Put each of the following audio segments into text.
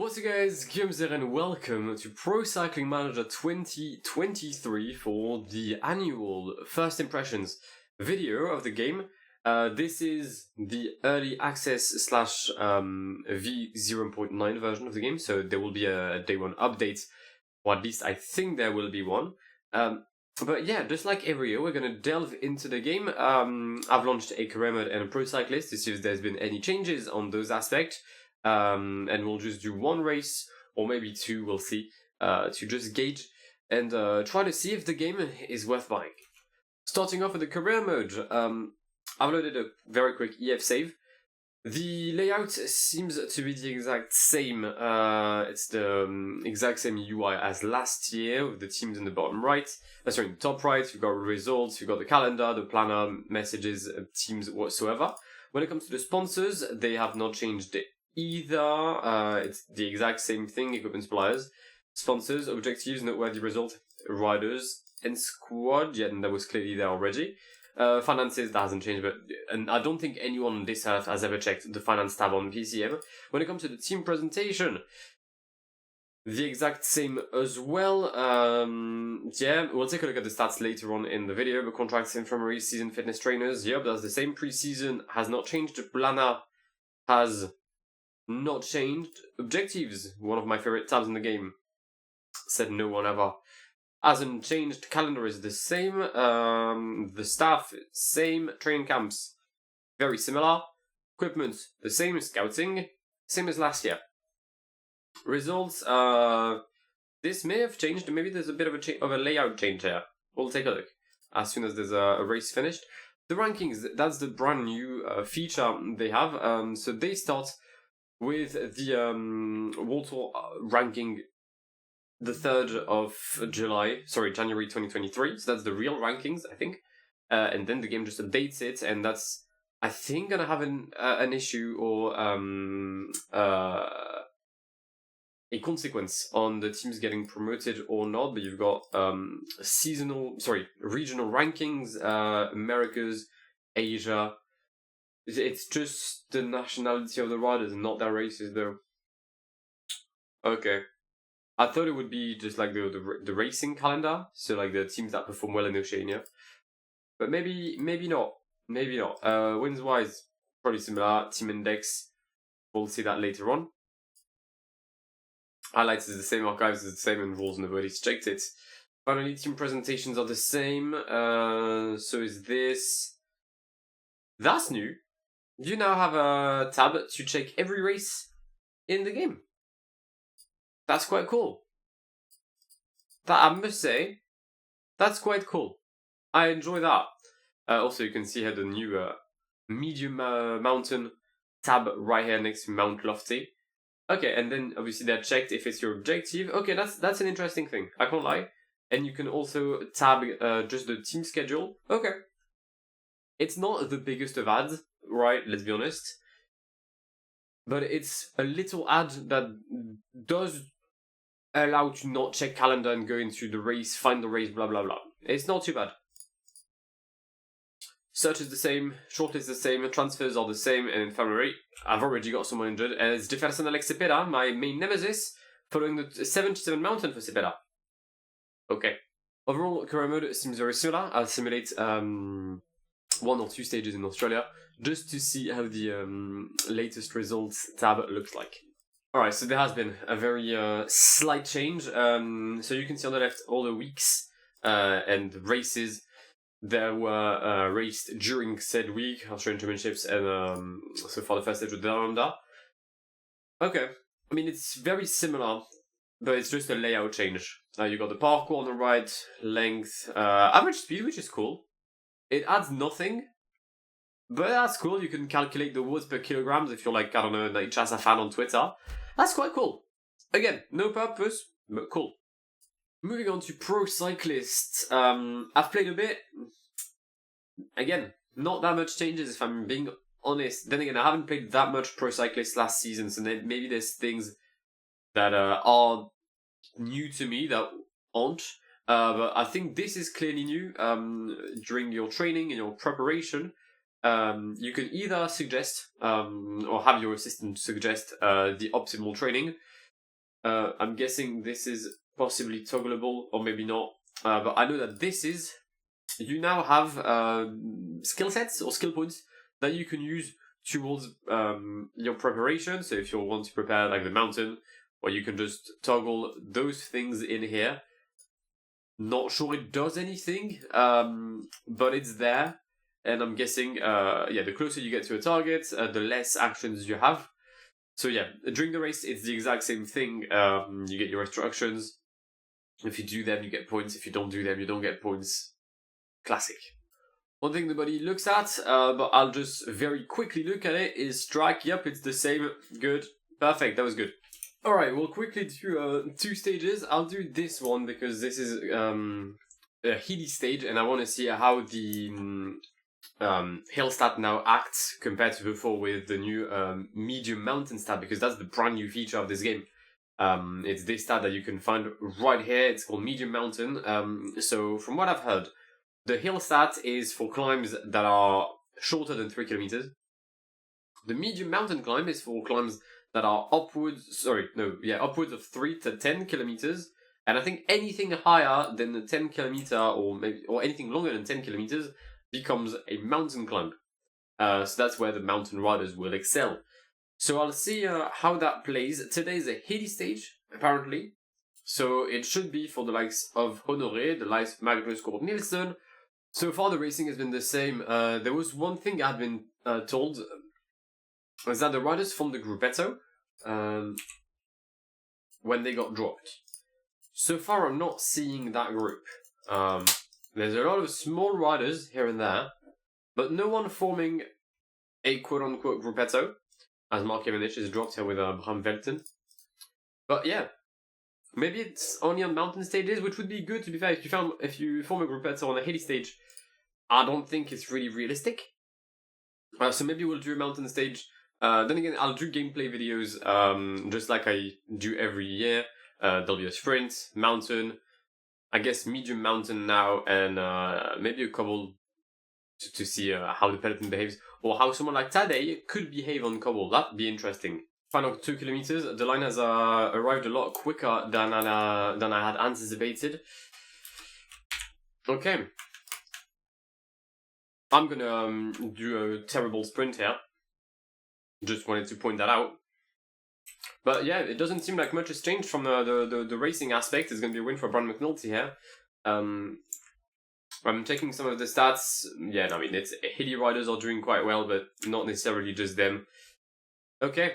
What's up guys, Guillaume here and welcome to Pro Cycling Manager 2023 for the annual first impressions video of the game. This is the early access slash V0.9 version of the game, so there will be a day one update, or at least I think there will be one. But yeah, just like every year, we're gonna delve into the game. I've launched a career mode and a Pro Cyclist to see if there's been any changes on those aspects. And we'll just do one race, or maybe two, we'll see, to just gauge and try to see if the game is worth buying. Starting off with the career mode, I've loaded a very quick EF save. The layout seems to be the exact same. It's the exact same UI as last year, with the teams in the bottom right. Sorry, in the top right, you've got results, you've got the calendar, the planner, messages, teams whatsoever. When it comes to the sponsors, they have not changed either. It's the exact same thing: equipment suppliers, sponsors, objectives, noteworthy result, riders, and squad. Yeah, and that was clearly there already. Finances, that hasn't changed, and I don't think anyone on this earth has ever checked the finance tab on PCM. When it comes to the team presentation, the exact same as well. Yeah, we'll take a look at the stats later on in the video. The contracts, infirmary, season fitness trainers, yep, that's the same. Pre-season has not changed. Plana has not changed. Objectives, one of my favorite tabs in the game, said no one ever, hasn't changed. Calendar is the same. The staff, same. Training camps, very similar. Equipment, the same. Scouting, same as last year. Results, this may have changed. Maybe there's a bit of a layout change here. We'll take a look as soon as there's a race finished. The rankings, that's the brand new feature they have. So they start with the World Tour ranking the 3rd of January 2023. So that's the real rankings, I think. And then the game just updates it, and that's, I think, gonna have an issue or a consequence on the teams getting promoted or not. But you've got regional rankings, Americas, Asia. It's just the nationality of the riders, not their races, though. Okay. I thought it would be just like the racing calendar, so like the teams that perform well in Oceania. But maybe not. Maybe not. Wins-wise, probably similar. Team index, we'll see that later on. Highlights is the same, archives is the same, and rules, nobody's checked it. Finally, team presentations are the same. So is this. That's new. You now have a tab to check every race in the game. That's quite cool. That, I must say, that's quite cool. I enjoy that. Also, you can see here the new medium mountain tab right here next to Mount Lofty. Okay, and then obviously they're checked if it's your objective. Okay, that's an interesting thing. I can't lie. And you can also tab just the team schedule. Okay. It's not the biggest of ads, right? Let's be honest. But it's a little ad that does allow to not check calendar and go into the race, find the race, blah blah blah. It's not too bad. Search is the same, shortlist is the same, transfers are the same, and infirmary, I've already got someone injured, and it's Jefferson Alex Cepeda, my main nemesis, following the 77 mountain for Cepeda. Okay. Overall, career mode seems very similar. I'll simulate 1 or 2 stages in Australia, just to see how the latest results tab looks like. Alright, so there has been a very slight change. So you can see on the left all the weeks and races that were raced during said week, Australian Championships, and so far the first stage with Delanda. Okay, I mean, it's very similar, but it's just a layout change. You got the parkour on the right, length, average speed, which is cool. It adds nothing, but that's cool. You can calculate the watts per kilograms if you're like, I don't know, like Chasa fan on Twitter. That's quite cool. Again, no purpose, but cool. Moving on to Pro Cyclist. I've played a bit. Again, not that much changes if I'm being honest. Then again, I haven't played that much Pro Cyclist last season, so maybe there's things that are new to me that aren't. But I think this is clearly new. During your training and your preparation, you can either suggest or have your assistant suggest the optimal training. I'm guessing this is possibly toggleable, or maybe not. But I know that this is... You now have skill sets or skill points that you can use towards your preparation. So if you want to prepare like the mountain, or you can just toggle those things in here. Not sure it does anything, but it's there. And I'm guessing, the closer you get to a target, the less actions you have. So yeah, during the race, it's the exact same thing. You get your instructions. If you do them, you get points. If you don't do them, you don't get points. Classic. One thing nobody looks at, but I'll just very quickly look at it, is strike. Yep, it's the same. Good. Perfect, that was good. Alright, we'll quickly do 2 stages. I'll do this one because this is a hilly stage, and I want to see how the hill stat now acts compared to before with the new medium mountain stat, because that's the brand new feature of this game. It's this stat that you can find right here. It's called medium mountain. So from what I've heard, the hill stat is for climbs that are shorter than 3 kilometers. The medium mountain climb is for climbs that are upwards of 3 to 10 kilometers. And I think anything higher than the 10 kilometer or anything longer than 10 kilometers becomes a mountain climb. So that's where the mountain riders will excel. So I'll see how that plays. Today is a hilly stage, apparently. So it should be for the likes of Honoré, the likes of Magnus Cort Nielsen. So far the racing has been the same. There was one thing I'd been told, was that the riders from the Gruppetto, when they got dropped. So far I'm not seeing that group. There's a lot of small riders here and there, but no one forming a quote-unquote Gruppetto, as Mark Cavendish is dropped here with Bram Velten. But yeah, maybe it's only on mountain stages, which would be good, to be fair. If you form a Gruppetto on a hilly stage, I don't think it's really realistic. So maybe we'll do a mountain stage. Then again, I'll do gameplay videos, just like I do every year. There'll be a sprint, mountain, I guess medium mountain now, and maybe a cobble to see how the peloton behaves, or how someone like Tadej could behave on cobble. That'd be interesting. Final 2 kilometers. The line has arrived a lot quicker than I had anticipated. Okay. I'm gonna do a terrible sprint here. Just wanted to point that out. But yeah, it doesn't seem like much has changed from the racing aspect. It's going to be a win for Brian McNulty here. I'm checking some of the stats. Yeah, I mean, it's hilly riders are doing quite well, but not necessarily just them. Okay.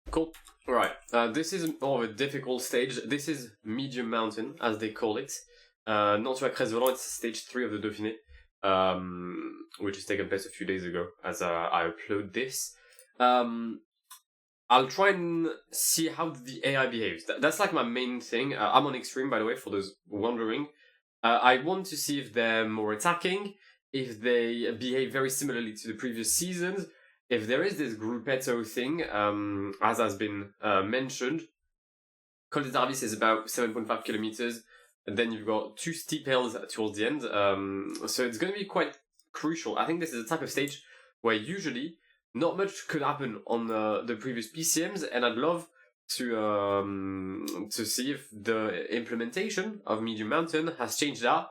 Cool. Alright, this is more of a difficult stage. This is medium mountain, as they call it. Not sur la Crest Volant, it's stage 3 of the Dauphiné. Which is taken place a few days ago as I upload this. I'll try and see how the AI behaves. That's like my main thing. I'm on extreme, by the way, for those wondering. I want to see if they're more attacking, if they behave very similarly to the previous seasons, if there is this Gruppetto thing, as has been mentioned. Col des Arvis is about 7.5 kilometers. And then you've got 2 steep hills towards the end. So it's going to be quite crucial. I think this is a type of stage where usually not much could happen on the previous PCMs, and I'd love to see if the implementation of Medium Mountain has changed that,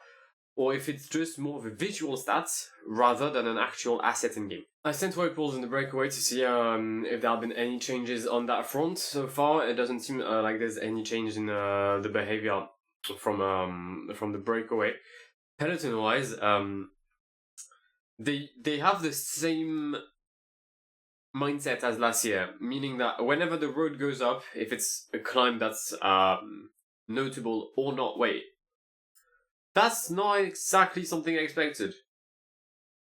or if it's just more of a visual stats rather than an actual asset in game. I sent white balls in the breakaway to see if there have been any changes on that front. So far, it doesn't seem like there's any change in the behavior from the breakaway. Peloton wise, they have the same mindset as last year, meaning that whenever the road goes up, if it's a climb that's notable or not, wait, that's not exactly something I expected.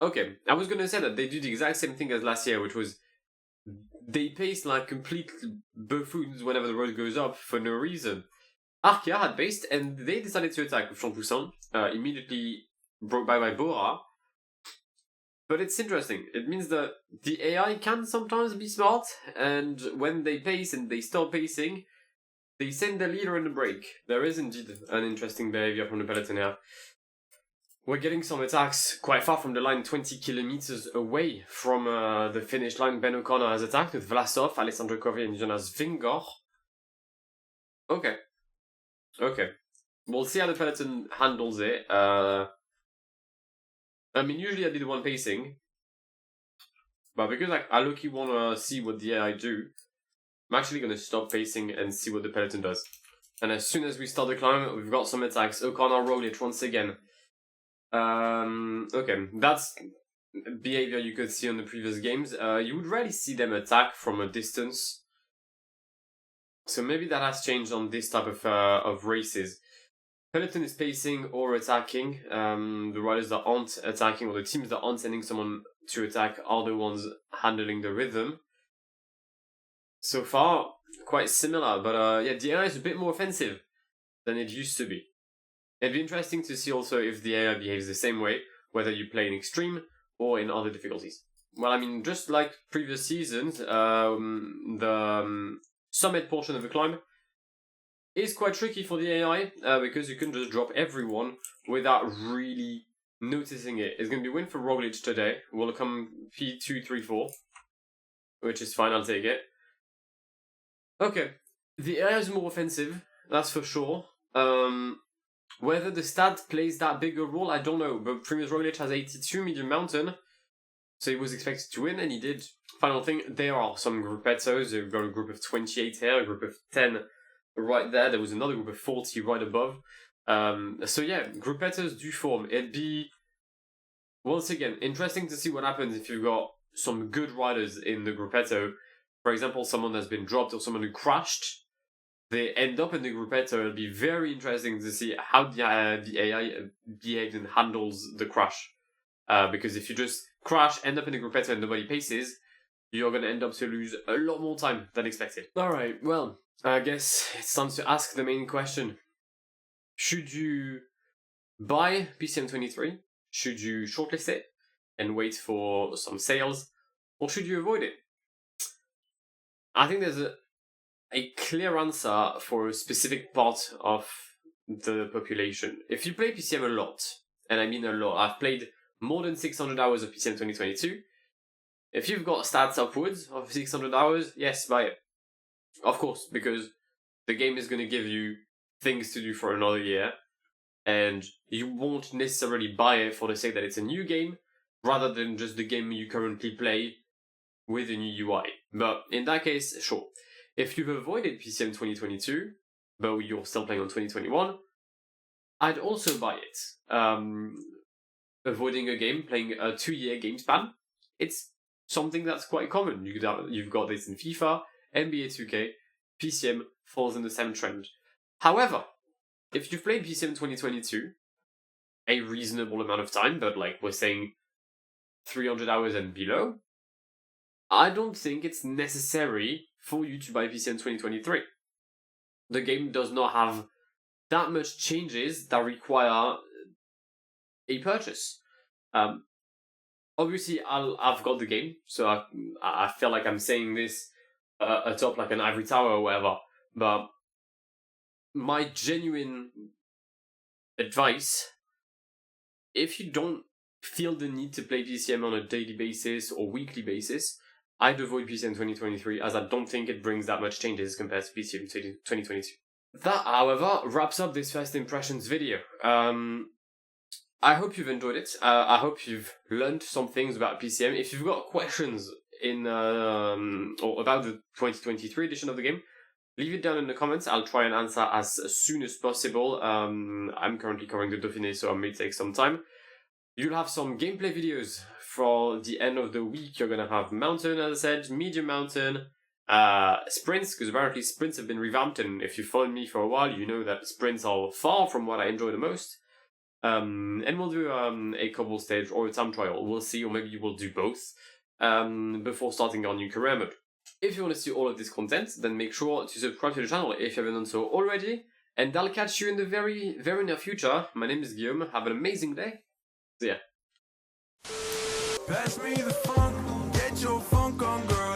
Okay, I was gonna say that they do the exact same thing as last year, which was they pace like complete buffoons whenever the road goes up for no reason. Arkea had paced, and they decided to attack with Champoussin, immediately brought by Bora. But it's interesting. It means that the AI can sometimes be smart, and when they pace and they stop pacing, they send the leader in the break. There is indeed an interesting behavior from the peloton here. We're getting some attacks quite far from the line, 20 kilometers away from the finish line. Ben O'Connor has attacked with Vlasov, Alessandro Covi, and Jonas Vingor. Okay. Okay. We'll see how the peloton handles it. I mean, usually I did one pacing, but because I low-key want to see what the AI do, I'm actually going to stop pacing and see what the peloton does. And as soon as we start the climb, we've got some attacks. O'Connor Roglic once again. Okay, that's behavior you could see on the previous games. You would rarely see them attack from a distance. So maybe that has changed on this type of races. Peloton is pacing or attacking. The riders that aren't attacking, or the teams that aren't sending someone to attack, are the ones handling the rhythm. So far, quite similar, but yeah, the AI is a bit more offensive than it used to be. It'd be interesting to see also if the AI behaves the same way, whether you play in extreme or in other difficulties. Well, I mean, just like previous seasons, the summit portion of the climb is quite tricky for the AI because you can just drop everyone without really noticing it. It's going to be win for Roglic today. Will come P2, 3, 4, which is fine, I'll take it. Okay, the AI is more offensive, that's for sure. Whether the stat plays that big a role, I don't know, but Primoz Roglic has 82 medium mountain, so he was expected to win, and he did. Final thing, there are some gruppettos. They've got a group of 28 here, a group of 10 right there. There was another group of 40 right above. So yeah, gruppettos do form. It'd be, once again, interesting to see what happens if you've got some good riders in the gruppetto. For example, someone that's been dropped or someone who crashed. They end up in the gruppetto. It'll be very interesting to see how the AI behaves and handles the crash. Because if you just crash, end up in the gruppetto and nobody paces, you're going to end up to lose a lot more time than expected. Alright, well, I guess it's time to ask the main question. Should you buy PCM23? Should you shortlist it and wait for some sales? Or should you avoid it? I think there's a clear answer for a specific part of the population. If you play PCM a lot, and I mean a lot, I've played more than 600 hours of PCM 2022. If you've got stats upwards of 600 hours, yes, buy it. Of course, because the game is going to give you things to do for another year, and you won't necessarily buy it for the sake that it's a new game, rather than just the game you currently play with a new UI. But in that case, sure. If you've avoided PCM 2022, but you're still playing on 2021, I'd also buy it. Avoiding a game, playing a 2-year game span, it's something that's quite common. You've got this in FIFA, NBA 2K, PCM falls in the same trend. However, if you've played PCM 2022, a reasonable amount of time, but like we're saying 300 hours and below, I don't think it's necessary for you to buy PCM 2023. The game does not have that much changes that require a purchase. Obviously, I've got the game, so I feel like I'm saying this atop like an ivory tower or whatever, but my genuine advice, if you don't feel the need to play PCM on a daily basis or weekly basis, I'd avoid PCM 2023, as I don't think it brings that much changes compared to PCM 2022. That, however, wraps up this first impressions video. I hope you've enjoyed it. I hope you've learned some things about PCM. If you've got questions or about the 2023 edition of the game, leave it down in the comments. I'll try and answer as soon as possible. I'm currently covering the Dauphiné, so it may take some time. You'll have some gameplay videos for the end of the week. You're going to have mountain, as I said, medium mountain, sprints, because apparently sprints have been revamped, and if you followed me for a while, you know that sprints are far from what I enjoy the most. And we'll do a cobble stage or a time trial. We'll see, or maybe we'll do both before starting our new career mode. If you want to see all of this content, then make sure to subscribe to the channel if you haven't done so already. And I'll catch you in the very, very near future. My name is Guillaume. Have an amazing day. See ya. Pass me the funk, get your funk on, girl.